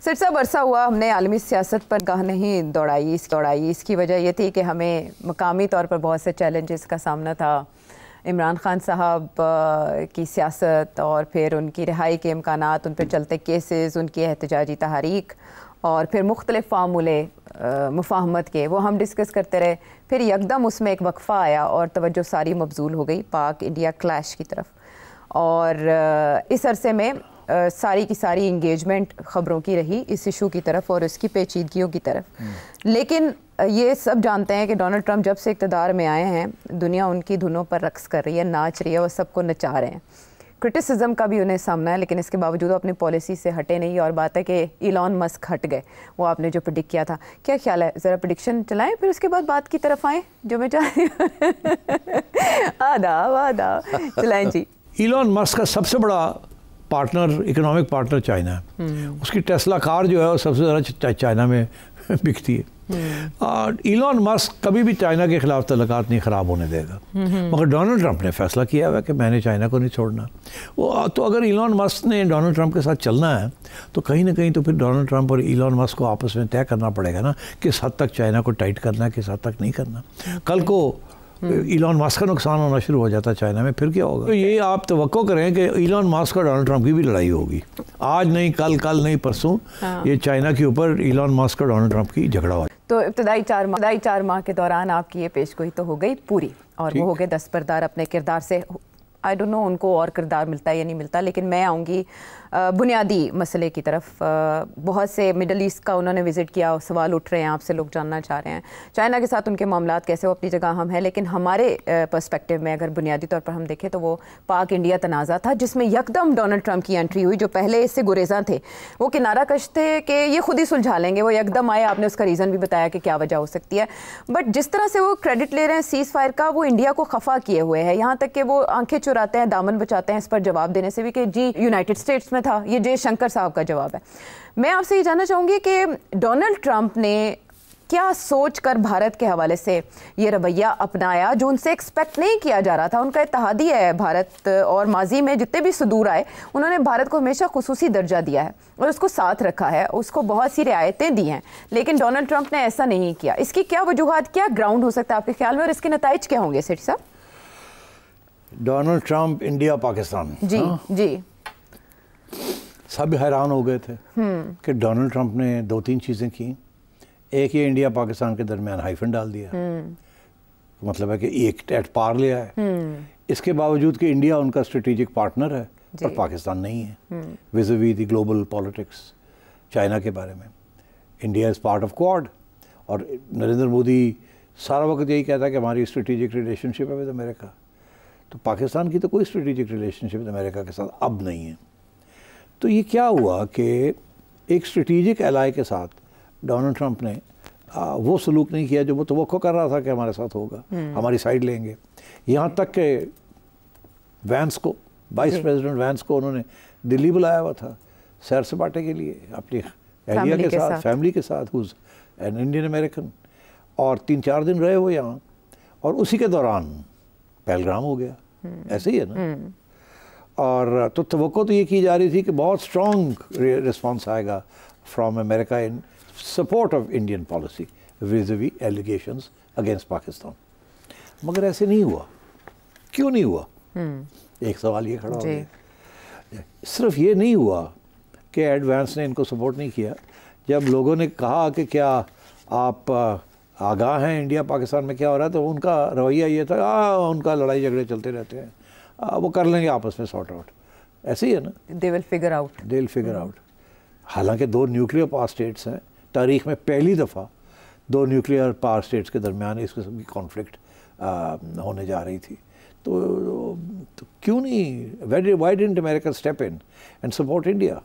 सिर्फ सब अरसा हुआ हमने आलमी सियासत पर गाह नहीं दौड़ाई। इसकी वजह ये थी कि हमें मकामी तौर पर बहुत से चैलेंजेस का सामना था। इमरान खान साहब की सियासत और फिर उनकी रिहाई के इम्कानात, उन पर चलते केसेस, उनकी एहतजाजी तहरीक और फिर मुख्तलिफ फार्मूले मुफाहमत के, वो हम डिस्कस करते रहे। फिर यकदम उसमें एक वक्फ़ा आया और तवज्जो सारी मबजूल हो गई पाक इंडिया क्लैश की तरफ। और इस अरसे में सारी की सारी इंगेजमेंट ख़बरों की रही इस इशू की तरफ और इसकी पेचीदगियों की तरफ। लेकिन ये सब जानते हैं कि डोनाल्ड ट्रंप जब से इक़्तिदार में आए हैं, दुनिया उनकी धुनों पर रक़्स कर रही है, नाच रही है, वो सबको नचा रहे हैं। क्रिटिसिज्म का भी उन्हें सामना है, लेकिन इसके बावजूद अपनी पॉलिसी से हटे नहीं। और बात है कि इलॉन मस्क हट गए, वो आपने जो प्रेडिक्ट किया था। क्या ख्याल है, ज़रा प्रेडिक्शन चलाएं फिर उसके बाद बात की तरफ आएँ जो मैं चाह रही हूँ। आदा चलाएं जी। इलॉन मस्क का सबसे बड़ा पार्टनर, इकोनॉमिक पार्टनर चाइना है। उसकी टेस्ला कार जो है वो सबसे ज़्यादा चाइना में बिकती है। और इलॉन मस्क कभी भी चाइना के खिलाफ तल्लुकात नहीं ख़राब होने देगा। मगर डोनाल्ड ट्रंप ने फैसला किया हुआ है कि मैंने चाइना को नहीं छोड़ना। वो तो अगर इलॉन मस्क ने डोनाल्ड ट्रंप के साथ चलना है तो कहीं ना कहीं तो फिर डोनाल्ड ट्रंप और इलॉन मस्क को आपस में तय करना पड़ेगा ना, किस हद तक चाइना को टाइट करना है, किस हद तक नहीं करना। कल को इलॉन मस्क का नुकसान होना शुरू हो जाता है चाइना में, फिर क्या होगा? तो ये आप तवक्को करें कि इलॉन मस्क और डोनाल्ड ट्रंप की भी लड़ाई होगी। आज नहीं, कल नहीं, परसों ये चाइना के ऊपर इलॉन मस्क और डोनाल्ड ट्रंप की झगड़ा हो। तो इब्तदाई 4 माह के दौरान आपकी ये पेशगोई तो हो गई पूरी, और वो हो गए दस्तबरदार अपने किरदार से। आई डोंट नो उनको और किरदार मिलता है या नहीं मिलता, लेकिन मैं आऊँगी बुनियादी मसले की तरफ। बहुत से मिडल ईस्ट का उन्होंने विज़िट किया, सवाल उठ रहे हैं आपसे, लोग जानना चाह रहे हैं चाइना के साथ उनके मामलात कैसे। वो अपनी जगह हम हैं, लेकिन हमारे पर्सपेक्टिव में अगर बुनियादी तौर पर हम देखें तो वो पाक इंडिया तनाज़ा था, जिसमें यकदम डोनाल्ड ट्रंप की एंट्री हुई। जो पहले इससे गुरेज़ां थे, वो किनारा कश थे कि ये खुद ही सुलझा लेंगे, वो यकदम आए। आपने उसका रीज़न भी बताया कि क्या वजह हो सकती है, बट जिस तरह से वो क्रेडिट ले रहे हैं सीज़ फायर का, वो इंडिया को खफा किए हुए है। यहाँ तक कि वो आंखें चुराते हैं, दामन बचाते हैं इस पर जवाब देने से भी कि जी यूनाइटेड स्टेट्स में था। ये जयशंकर साहब का जवाब है। मैं आपसे ये जानना चाहूँगी कि डोनाल्ड ट्रंप ने क्या सोचकर भारत के हवाले से ये रवैया अपनाया जो उनसे एक्सपेक्ट नहीं किया जा रहा था। उनका इत्तेहादी है भारत, और माजी में जितने भी सुदूर आए उन्होंने भारत को हमेशा खुसूसी दर्जा दिया है और उसको साथ रखा है, उसको बहुत सी रियायतें दी हैं। लेकिन डोनाल्ड ट्रंप ने ऐसा नहीं किया। इसकी क्या वजूहात, क्या ग्राउंड हो सकता है आपके ख्याल में, और इसके नताइज क्या होंगे सेठ साहब? डोनाल्ड ट्रंप, इंडिया पाकिस्तान, जी जी, सब हैरान हो गए थे कि डोनाल्ड ट्रंप ने 2-3 चीज़ें की। एक, ये इंडिया पाकिस्तान के दरमियान हाइफन डाल दिया, मतलब है कि एक एट पार लिया है। इसके बावजूद कि इंडिया उनका स्ट्रेटेजिक पार्टनर है और पाकिस्तान नहीं है विज़-वी द ग्लोबल पॉलिटिक्स चाइना के बारे में। India is part of quad, और नरेंद्र मोदी सारा वक्त यही कहता है कि हमारी स्ट्रेटेजिक रिलेशनशिप है विद अमेरिका। तो पाकिस्तान की तो कोई स्ट्रेटेजिक रिलेशनशिप विद अमेरिका के साथ अब नहीं है। तो ये क्या हुआ कि एक स्ट्रेटेजिक एलाई के साथ डोनाल्ड ट्रंप ने वो सलूक नहीं किया जो वो तवक्को कर रहा था कि हमारे साथ होगा, हमारी साइड लेंगे। यहाँ तक कि वैंस को, वाइस प्रेसिडेंट वैंस को उन्होंने दिल्ली बुलाया हुआ था सैर सपाटे के लिए अपनी एहलिया के साथ, फैमिली के साथ, हुज एन इंडियन अमेरिकन, और 3-4 दिन रहे वो यहाँ, और उसी के दौरान पहलगाम हो गया। ऐसे ही है ना। और तो तवक्को तो ये की जा रही थी कि बहुत स्ट्रॉन्ग रिस्पॉन्स आएगा from America in support of Indian policy विज़-वी allegations against Pakistan. मगर ऐसे नहीं हुआ। क्यों नहीं हुआ? एक सवाल ये खड़ा हो गया। सिर्फ ये नहीं हुआ कि एडवांस ने इनको सपोर्ट नहीं किया। जब लोगों ने कहा कि क्या आप आगाह हैं इंडिया पाकिस्तान में क्या हो रहा है, तो उनका रवैया ये था उनका लड़ाई झगड़े चलते रहते हैं, वो कर लेंगे आपस में सॉर्ट आउट। ऐसे ही है ना, दे विल फिगर आउट। हालांकि 2 न्यूक्लियर पावर स्टेट्स हैं, तारीख में पहली दफ़ा 2 न्यूक्लियर पावर स्टेट्स के दरमियान इस किस्म की कॉन्फ्लिक्ट होने जा रही थी। तो क्यों नहीं, Y didn't America step in and support India?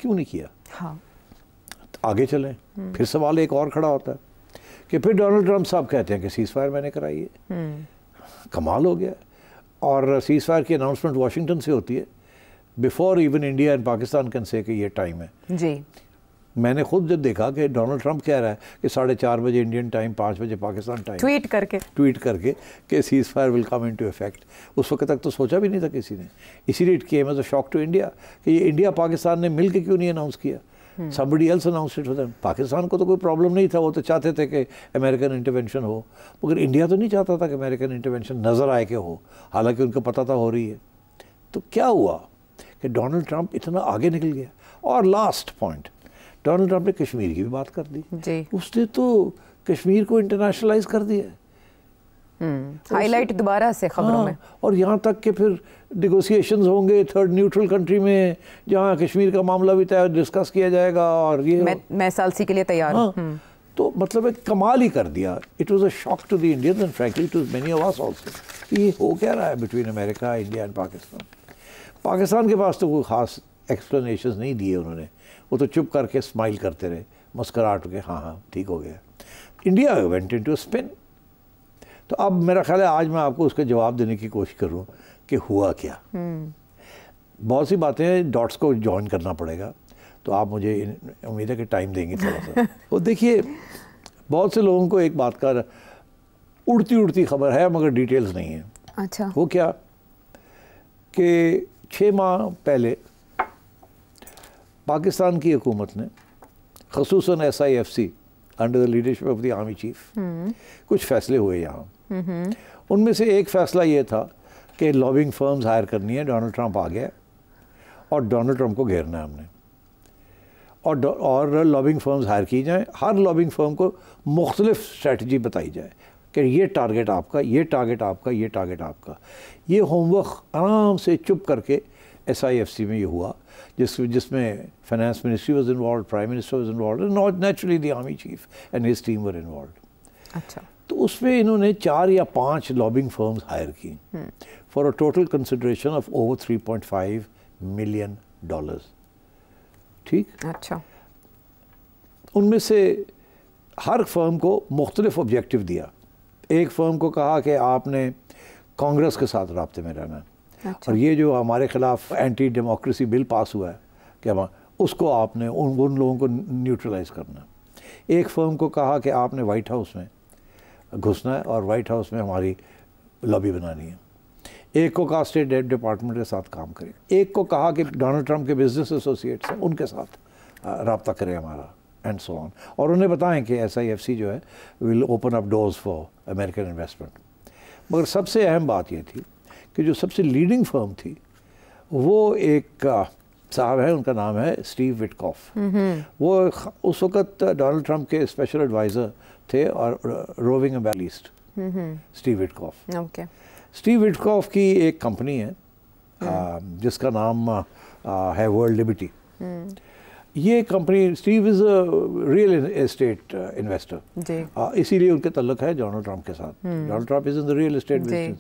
क्यों नहीं किया? हाँ, आगे चलें। फिर सवाल एक और खड़ा होता है कि फिर डोनाल्ड ट्रंप साहब कहते हैं कि सीज़ फायर मैंने कराई है। कमाल हो गया। और सीज़ फायर की अनाउंसमेंट वाशिंगटन से होती है before even India and Pakistan can say कि ये टाइम है जी। मैंने खुद जब देखा कि डोनाल्ड ट्रंप कह रहा है कि 4:30 बजे इंडियन टाइम, 5 बजे पाकिस्तान टाइम, ट्वीट करके कि seize fire will come into effect, उस वक्त तक तो सोचा भी नहीं था किसी ने। इसीलिए it came as a shock to India कि ये इंडिया पाकिस्तान ने मिल के क्यों नहीं अनाउंस किया। somebody else announced it for them. Pakistan को तो कोई प्रॉब्लम नहीं था, वो तो चाहते थे कि अमेरिकन इंटरवेंशन हो, मगर इंडिया तो नहीं चाहता था कि अमेरिकन इंटरवेंशन नज़र आए कि हो, हालांकि उनको पता था हो रही है। तो क्या हुआ कि डोनाल्ड ट्रंप इतना आगे निकल गया। और लास्ट पॉइंट, डोनाल्ड ट्रंप ने कश्मीर की भी बात कर दी। उसने तो कश्मीर को इंटरनेशनलाइज कर दिया, हाईलाइट दोबारा से खबरों में। और यहाँ तक कि फिर नेगोशिएशंस होंगे थर्ड न्यूट्रल कंट्री में, जहाँ कश्मीर का मामला भी तय डिस्कस किया जाएगा, और ये मैं सालसी के लिए तैयार हूँ। तो मतलब एक कमाल ही कर दिया। It was a shock to the Indians and frankly to many of us also. ये हो क्या रहा है between America, India and Pakistan. Pakistan के पास तो कोई खास एक्सप्लेनेशंस नहीं दिए उन्होंने, वो तो चुप करके स्माइल करते रहे, मुस्कुराहट के हाँ हाँ ठीक हो गया। India went into spin. तो अब मेरा ख्याल है आज मैं आपको उसका जवाब देने की कोशिश करूँ कि हुआ क्या। बहुत सी बातें डॉट्स को जॉइन करना पड़ेगा, तो आप मुझे उम्मीद है कि टाइम देंगे थोड़ा सा। तो देखिए, बहुत से लोगों को एक बात का उड़ती उड़ती खबर है मगर डिटेल्स नहीं है। अच्छा। वो क्या कि 6 माह पहले पाकिस्तान की हुकूमत ने ख़ुसूसन SIFC under the leadership of the army chief कुछ फैसले हुए यहाँ। उनमें से एक फ़ैसला ये था कि लॉबिंग फर्म्स हायर करनी है। डोनाल्ड ट्रंप आ गया और डोनाल्ड ट्रंप को घेरना है हमने, और लॉबिंग फर्म्स हायर की जाएँ। हर लॉबिंग फर्म को मुख्तलिफ स्ट्रेटजी बताई जाए कि ये टारगेट आपका, ये टारगेट आपका, ये टारगेट आपका। ये होमवर्क आराम से चुप करके SIFC में ये हुआ, जिसमें finance ministry was involve, prime minister was involve, not naturally the army cheap and his team were involve. अच्छा। तो उसमें इन्होंने 4 या 5 लॉबिंग फर्म्स हायर की for a total consideration of over $3.5 million. ठीक। अच्छा। उनमें से हर फर्म को मुख्तलिफ ऑब्जेक्टिव दिया। एक फर्म को कहा कि आपने कांग्रेस के साथ राब्ते में रहना है। अच्छा। और ये जो हमारे खिलाफ एंटी डेमोक्रेसी बिल पास हुआ है कि उसको आपने उन लोगों को न्यूट्रलाइज करना। एक फर्म को कहा कि आपने वाइट हाउस में घुसना है और वाइट हाउस में हमारी लॉबी बनानी है। एक को कहा स्टेट डिपार्टमेंट के साथ काम करें। एक को कहा कि डोनाल्ड ट्रंप के बिजनेस एसोसिएट्स हैं उनके साथ रब्ता करें हमारा, एंड सो ऑन। और उन्हें बताएं कि SIFC जो है will open up doors for American investment. मगर सबसे अहम बात ये थी कि जो सबसे लीडिंग फर्म थी वो एक साहब है, उनका नाम है स्टीव विटकॉफ। वो उस वक्त डोनाल्ड ट्रंप के स्पेशल एडवाइज़र थे और roving ambassador Steve Witkoff. Okay. Steve Witkoff की एक कंपनी है जिसका नाम है वर्ल्ड लिबर्टी। ये company, Steve is a real estate investor, इसीलिए उनके तल्लुक है डोनाल्ड ट्रंप के साथ। Donald Trump is in the real estate business.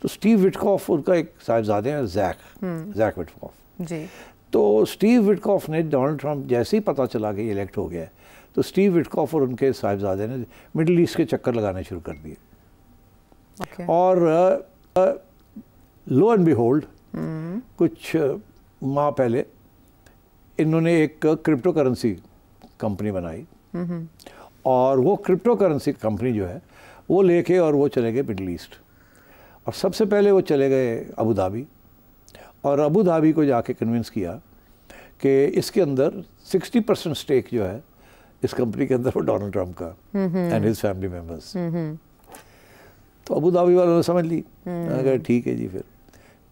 तो स्टीव विटकॉफ उनका एक साहिबजादे हैं, जैक विटकॉफ जी। तो स्टीव विटकॉफ ने डोनाल्ड ट्रंप जैसे ही पता चला कि इलेक्ट हो गया, तो स्टीव विटकॉफ और उनके साहिबजादे ने मिडिल ईस्ट के चक्कर लगाने शुरू कर दिए। और लो एंड बिहोल्ड कुछ माह पहले इन्होंने एक क्रिप्टो करेंसी कंपनी बनाई, और वो क्रिप्टो करेंसी कंपनी जो है वो लेके और वो चले गए मिडिल ईस्ट। और सबसे पहले वो चले गए अबू धाबी, और अबू धाबी को जाके कन्विंस किया कि इसके अंदर 60% स्टेक जो है इस कंपनी के अंदर वो डोनाल्ड ट्रंप का एंड हिज फैमिली मेंबर्स। तो अबू धाबी वालों ने समझ ली, अगर ठीक है जी। फिर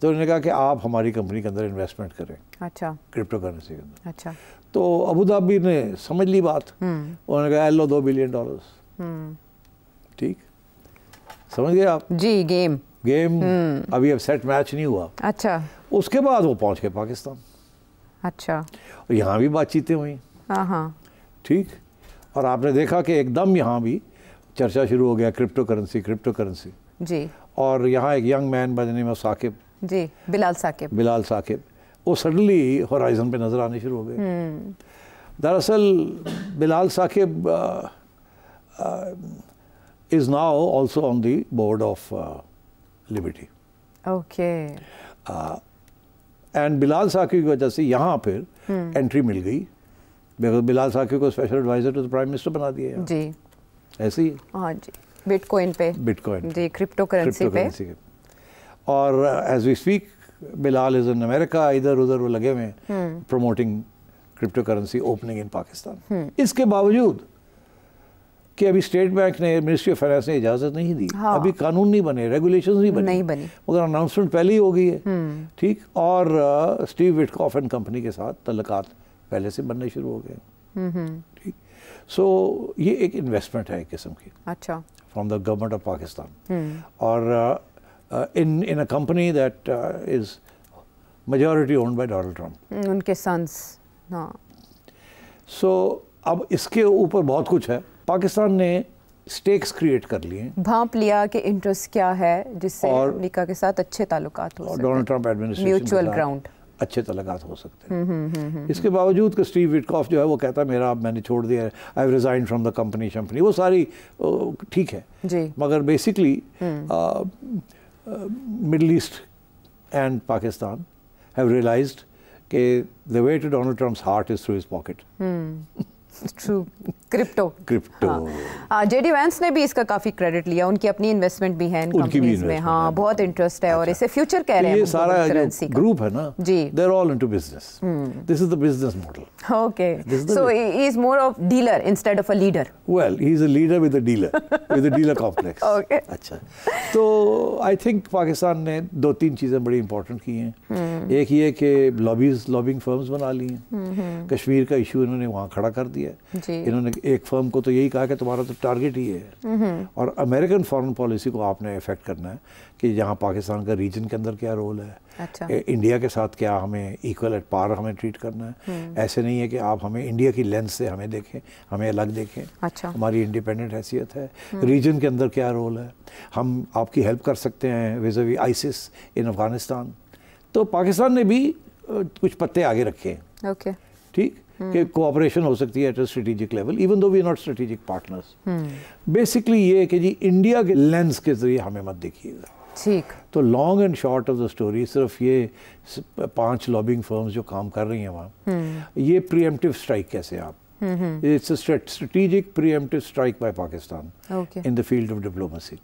तो उन्होंने कहा कि आप हमारी कंपनी के अंदर इन्वेस्टमेंट करें। अच्छा। क्रिप्टो करेंसी के अंदर। अच्छा। तो अबू धाबी ने समझ ली बात, उन्होंने कहा लो $2 बिलियन। ठीक, समझ गए आप जी। गेम अभी अब सेट मैच नहीं हुआ। अच्छा। उसके बाद वो पहुंच गए पाकिस्तान। अच्छा। और यहाँ भी बातचीतें हुई। हाँ। ठीक। और आपने देखा कि एकदम यहाँ भी चर्चा शुरू हो गया क्रिप्टो करेंसी जी। और यहाँ एक young man by the name of Saqib ji, Bilal Saqib, वो सडनली होराइजन पे नजर आने शुरू हो गए। दरअसल Bilal Saqib is now also on the board of Liberty. Okay. And Bilal Saqib की वजह से यहाँ फिर एंट्री मिल गई, बिकॉज बिलाल साकिब को special adviser to the prime minister बना दिया जी। ऐसे ही। हाँ जी, बिटकॉइन जी, क्रिप्टो करेंसी पे। और as we speak Bilal is in America, इधर उधर वो लगे हुए हैं promoting crypto currency opening in Pakistan. इसके बावजूद कि अभी स्टेट बैंक ने, मिनिस्ट्री ऑफ फाइनेंस ने इजाज़त नहीं दी, हाँ। अभी कानून नहीं बने, रेगुलेशंस नहीं बनी, मगर अनाउंसमेंट पहले ही हो गई है, ठीक। और स्टीव विटकॉफ एंड कंपनी के साथ तल्लुकात पहले से बनने शुरू हो गए, ठीक। सो ये एक इन्वेस्टमेंट है एक किस्म की, अच्छा, from the government of Pakistan, और in a company that is majority owned by Donald Trump, उनके सन्स। हाँ, सो अब इसके ऊपर बहुत कुछ है। पाकिस्तान ने स्टेक्स क्रिएट कर लिए, भांप लिया कि इंटरेस्ट क्या है जिससे अमेरिका के साथ अच्छे ताल्लुकात हो सकते हैं, Donald Trump administration mutual ground, अच्छे ताल्लुकात हो सकते हैं। इसके बावजूद कि स्टीव विटकॉफ जो है वो कहता है मेरा, मैंने छोड़ दिया, I have resigned from the company, वो सारी ठीक है जी, मगर basically Middle East and Pakistan have realized कि the way to Donald Trump's heart is through his pocket. True, crypto. हाँ, जेडी वैंस ने भी इसका काफी क्रेडिट लिया, उनकी अपनी इन्वेस्टमेंट भी है इन कंपनीज में। हाँ, बहुत इंटरेस्ट है, और इसे फ्यूचर कह रहे हैं। ये सारा जो ग्रुप है ना जी, they are all into business, this is the business model. Okay, so he is more of dealer instead of a leader. Well, he is a leader with a dealer complex. Okay, अच्छा, तो I think Pakistan ने 2-3 चीज़ें बड़ी important की हैं। एक ये कि लॉबिंग फर्म्स बना ली हैं, कश्मीर का इशू इन्होंने वहाँ खड़ा कर दिया। इन्होंने एक फर्म को तो यही कहा कि तुम्हारा तो टारगेट ही है, और अमेरिकन फॉरेन पॉलिसी को आपने इफेक्ट करना है कि यहाँ पाकिस्तान का रीजन के अंदर क्या रोल है, अच्छा, इंडिया के साथ क्या हमें इक्वल एट पार हमें ट्रीट करना है। ऐसे नहीं है कि आप हमें इंडिया की लेंस से हमें देखें, हमें अलग देखें। अच्छा, हमारी इंडिपेंडेंट हैसियत है, रीजन के अंदर क्या रोल है, हम आपकी हेल्प कर सकते हैं विज़-अ-वी आइसिस इन अफगानिस्तान। तो पाकिस्तान ने भी कुछ पत्ते आगे रखे हैं, ओके, ठीक, कि कोऑपरेशन हो सकती है at a strategic level, even though we are not strategic partners. Basically ये है कि जी इंडिया के लेंस के जरिए हमें मत देखिएगा, ठीक। तो long and short of the story सिर्फ ये 5 लॉबिंग फर्म्स जो काम कर रही हैं वहाँ, ये प्रीएम्प्टिव स्ट्राइक कैसे आप, it's a strategic preemptive strike by Pakistan in the field of diplomacy.